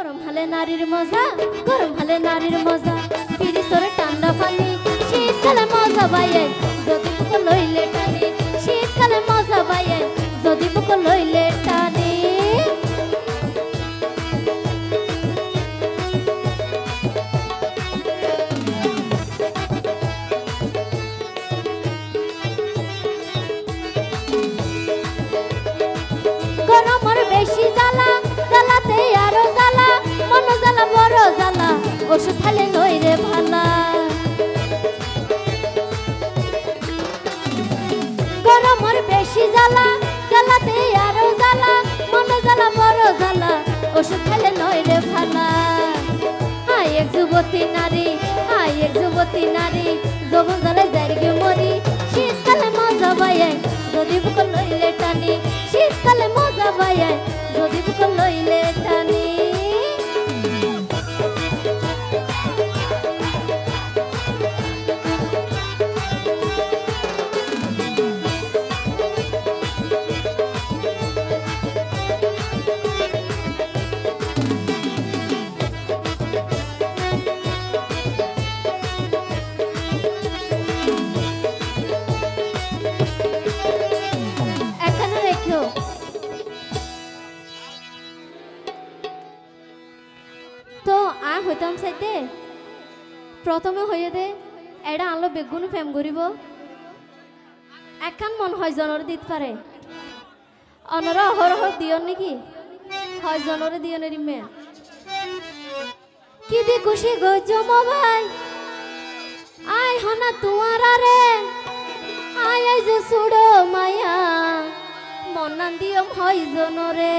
গরম হলে নারীর মজা, গরম হলে নারীর মজা, ফিরিসরে ঠান্ডা পানি, শীতকালে মজা বাইয়ে যদি বুক লইলে টানি, শীতকালে মজা বাইয়ে যদি বুক লইলে টানি। গরমের বেশি জ্বালা, জ্বালাতে আরো জ্বালা, মন জ্বালা বড় জ্বালা, ওষুধ খালে নই রে ভালা। গরমের বেশি জ্বালা, জ্বালাতে আরো জ্বালা, মন জ্বালা বড় জ্বালা, ওষুধ খালে নই রে ভালা। হাই এক যুবতী নারী, হাই এক যুবতী নারী, যৌবন জ্বালে জায়গা মরি, শীতকালে মজা বাইয়ে যদি বুক লইলে টানি, শীতকালে মজা বাইয়ে যদি বুক লইলে টানি। তো আ হইতাম চাইতে প্রথমে হইয়ে দে এটা আনলো বেগুন ফেম করিব একখান মন হয় জনরে দিতে পারে অনরা অহরহ দিও নাকি হয় জনরে দিও নেরি মে কি দি খুশি গো জমা ভাই আই হনা তুয়ারা রে আই আই যে সুড়ো মায়া মনান দিও হয় জনরে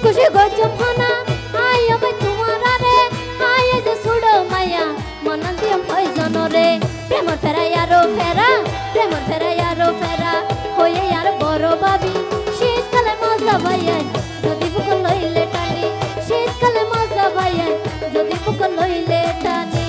খুশি গজম ফানা আই আমি তোমারা রে আই যে সুড়ো মায়া মনন দিম হই জনরে প্রেম ফেরা ইয়ারো ফেরা প্রেম ফেরা ইয়ারো ফেরা হয়ে ইয়ার বড় বাবি শীতকালে মজা বাইয়ে যদি বুক লইলে টানি শীতকালে মজা বাইয়ে যদি বুক লইলে টানি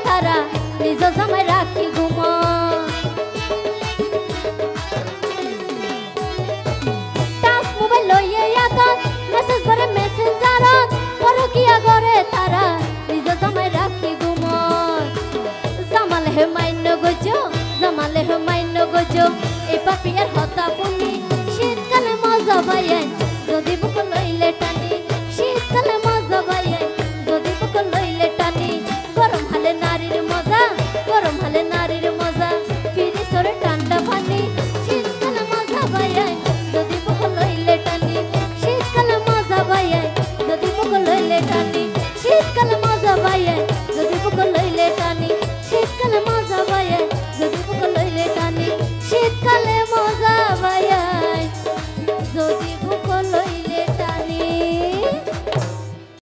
তারা নিজ জামাই রাখি ঘুম টাচ মোবাইল লইয়ে ইয়াদত মেসেজ করে মেসেঞ্জারত পরকিয়া করে তারা নিজ জামাই রাখি ঘুম জামালে হে মাইন্য গজো জামালে হে মাইন্য গজো এই পাপিয়ার হতা পুনি